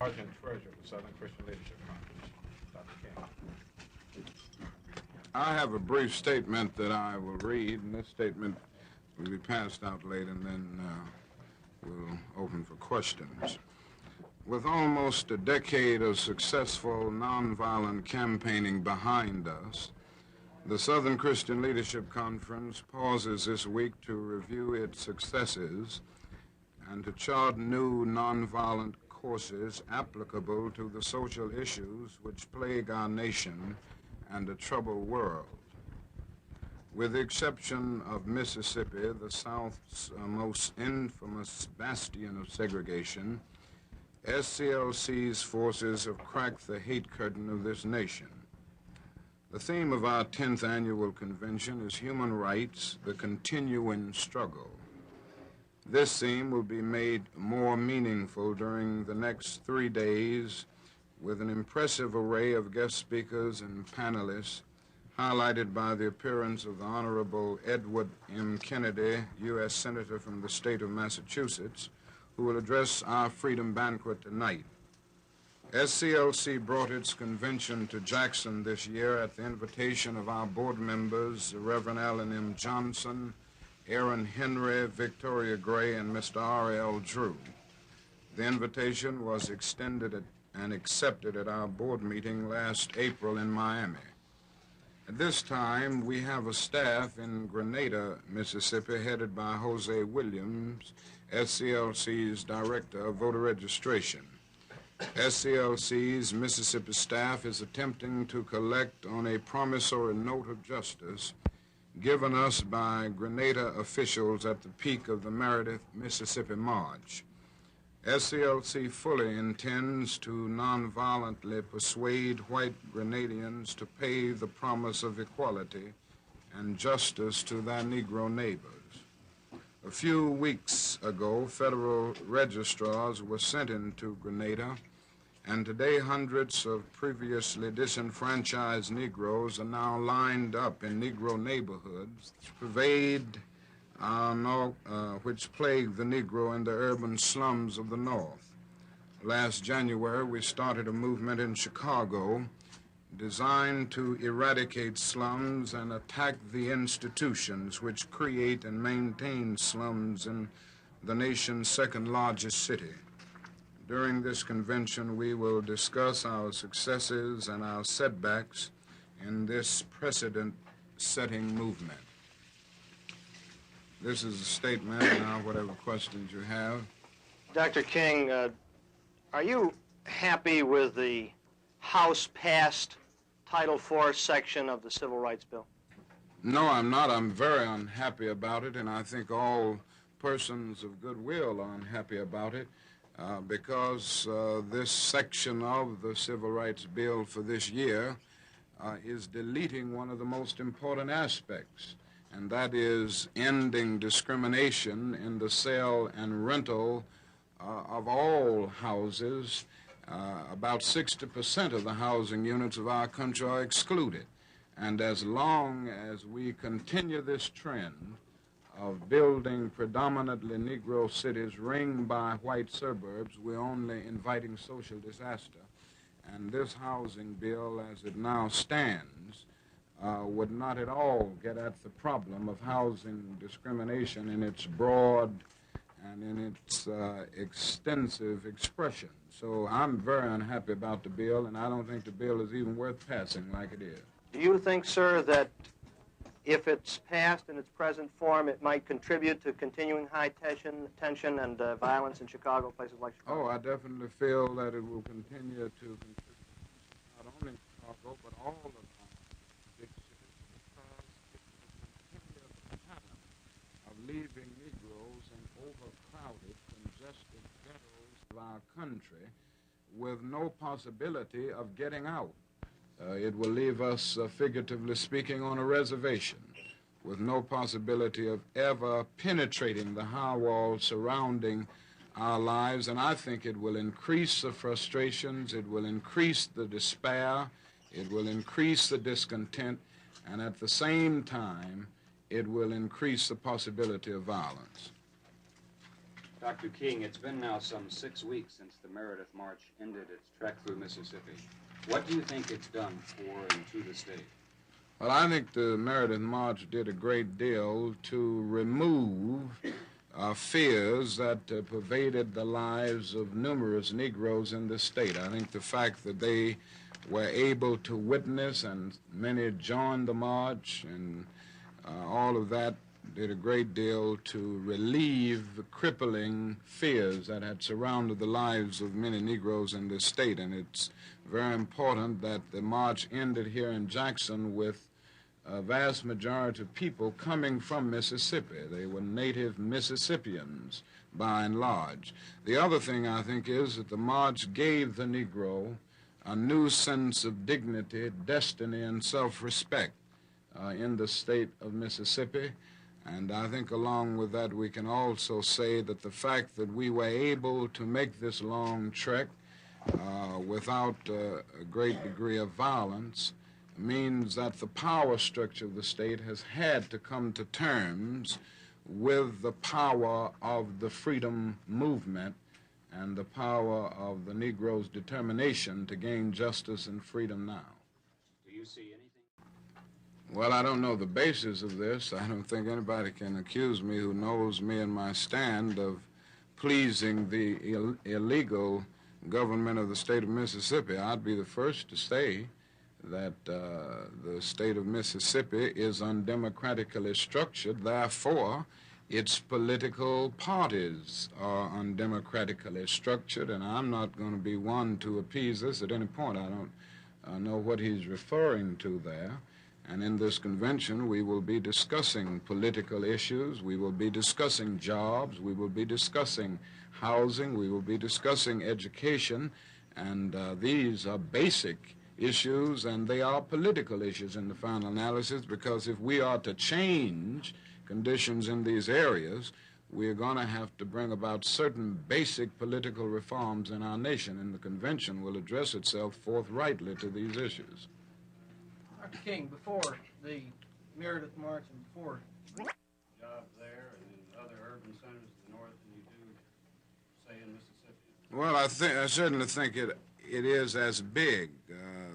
Sergeant Treasurer of the Southern Christian Leadership Conference, Dr. King. I have a brief statement that I will read, and this statement will be passed out later, and then we'll open for questions. With almost a decade of successful nonviolent campaigning behind us, the Southern Christian Leadership Conference pauses this week to review its successes and to chart new nonviolent courses applicable to the social issues which plague our nation and a troubled world. With the exception of Mississippi, the South's most infamous bastion of segregation, SCLC's forces have cracked the hate curtain of this nation. The theme of our 10th annual convention is human rights, the continuing struggle. This theme will be made more meaningful during the next 3 days with an impressive array of guest speakers and panelists, highlighted by the appearance of the Honorable Edward M. Kennedy, U.S. Senator from the state of Massachusetts, who will address our Freedom Banquet tonight. SCLC brought its convention to Jackson this year at the invitation of our board members, Reverend Allen M. Johnson, Aaron Henry, Victoria Gray, and Mr. R.L. Drew. The invitation was extended and accepted at our board meeting last April in Miami. At this time, we have a staff in Grenada, Mississippi, headed by Jose Williams, SCLC's Director of Voter Registration. SCLC's Mississippi staff is attempting to collect on a promissory note of justice given us by Grenada officials at the peak of the Meredith, Mississippi March. SCLC fully intends to nonviolently persuade white Grenadians to pay the promise of equality and justice to their Negro neighbors. A few weeks ago, federal registrars were sent into Grenada, and today hundreds of previously disenfranchised Negroes are now lined up in Negro neighborhoods which plague the Negro in the urban slums of the North. Last January, we started a movement in Chicago designed to eradicate slums and attack the institutions which create and maintain slums in the nation's second largest city. During this convention, we will discuss our successes and our setbacks in this precedent-setting movement. This is a statement. Now, whatever questions you have. Dr. King, are you happy with the House-passed Title IV section of the Civil Rights Bill? No, I'm not. I'm very unhappy about it, and I think all persons of goodwill are unhappy about it because this section of the Civil Rights Bill for this year is deleting one of the most important aspects, and that is ending discrimination in the sale and rental of all houses. About 60% of the housing units of our country are excluded. And as long as we continue this trend of building predominantly Negro cities ringed by white suburbs, we're only inviting social disaster. And this housing bill, as it now stands, would not at all get at the problem of housing discrimination in its broad and in its extensive expression. So I'm very unhappy about the bill, and I don't think the bill is even worth passing like it is. Do you think, sir, that if it's passed in its present form, it might contribute to continuing high tension and violence in Chicago, places like Chicago? Oh, I definitely feel that it will continue to contribute not only Chicago, but all of our big cities, because it will continue the pattern of leaving Negroes in overcrowded, congested ghettos of our country with no possibility of getting out. It will leave us, figuratively speaking, on a reservation with no possibility of ever penetrating the high walls surrounding our lives, and I think it will increase the frustrations, it will increase the despair, it will increase the discontent, and at the same time, it will increase the possibility of violence. Dr. King, it's been now some 6 weeks since the Meredith March ended its trek through Mississippi. What do you think it's done for and to the state? Well, I think the Meredith March did a great deal to remove fears that pervaded the lives of numerous Negroes in the state. I think the fact that they were able to witness and many joined the march and all of that did a great deal to relieve the crippling fears that had surrounded the lives of many Negroes in this state. And it's very important that the march ended here in Jackson with a vast majority of people coming from Mississippi. They were native Mississippians, by and large. The other thing, I think, is that the march gave the Negro a new sense of dignity, destiny, and self-respect in the state of Mississippi. And I think along with that, we can also say that the fact that we were able to make this long trek without a great degree of violence means that the power structure of the state has had to come to terms with the power of the freedom movement and the power of the Negro's determination to gain justice and freedom now. Do you see anything? Well, I don't know the basis of this. I don't think anybody can accuse me who knows me and my stand of pleasing the illegal government of the state of Mississippi. I'd be the first to say that the state of Mississippi is undemocratically structured. Therefore, its political parties are undemocratically structured, and I'm not going to be one to appease this at any point. I don't know what he's referring to there. And in this convention, we will be discussing political issues. We will be discussing jobs. We will be discussing housing. We will be discussing education. And these are basic issues, and they are political issues in the final analysis, because if we are to change conditions in these areas, we're going to have to bring about certain basic political reforms in our nation, and the convention will address itself forthrightly to these issues. Dr. King, before the Meredith March and before jobs there and in other urban centers in the north than you do, say, in Mississippi? Well, I certainly think it is as big.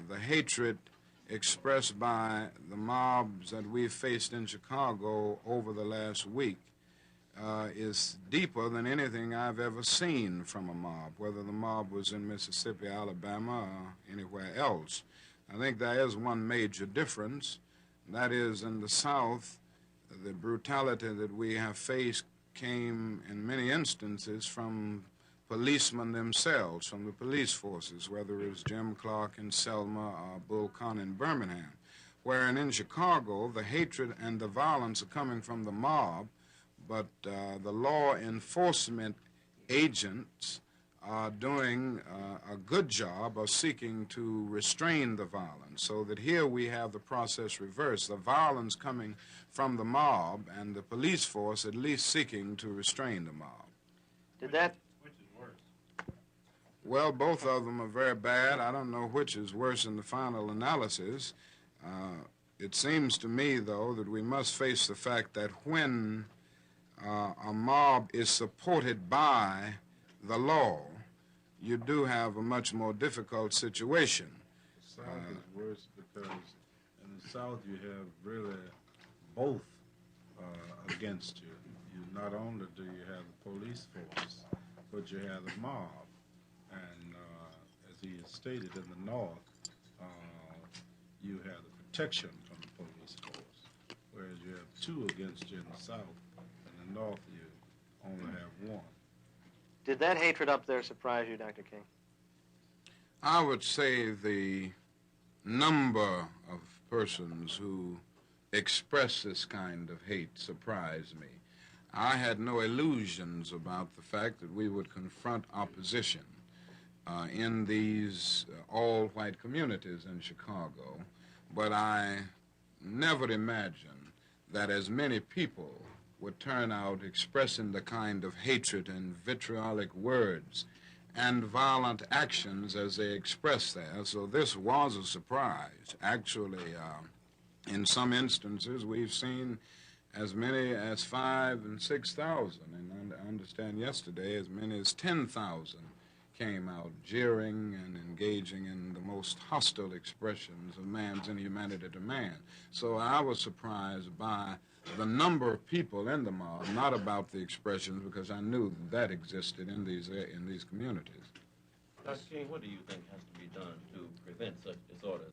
The hatred expressed by the mobs that we've faced in Chicago over the last week is deeper than anything I've ever seen from a mob, whether the mob was in Mississippi, Alabama, or anywhere else. I think there is one major difference. That is, in the South, the brutality that we have faced came in many instances from policemen themselves, from the police forces, whether it was Jim Clark in Selma or Bull Connor in Birmingham. Wherein in Chicago, the hatred and the violence are coming from the mob, but the law enforcement agents are doing a good job of seeking to restrain the violence, so that here we have the process reversed, the violence coming from the mob and the police force at least seeking to restrain the mob. Did that? Which is worse? Well, both of them are very bad. I don't know which is worse in the final analysis. It seems to me, though, that we must face the fact that when a mob is supported by the law, you do have a much more difficult situation. The South is worse because in the South you have really both against you. Not only do you have the police force, but you have the mob. And as he has stated, in the North, you have the protection from the police force, whereas you have two against you in the South. In the North, you only have one. Did that hatred up there surprise you, Dr. King? I would say the number of persons who express this kind of hate surprised me. I had no illusions about the fact that we would confront opposition in these all-white communities in Chicago, but I never imagined that as many people would turn out expressing the kind of hatred and vitriolic words and violent actions as they expressed there. So this was a surprise. Actually, in some instances, we've seen as many as 5,000 and 6,000, and I understand yesterday as many as 10,000 came out jeering and engaging in the most hostile expressions of man's inhumanity to man. So I was surprised by the number of people in the mob, not about the expressions, because I knew that existed in these communities. Dr. King, what do you think has to be done to prevent such disorders?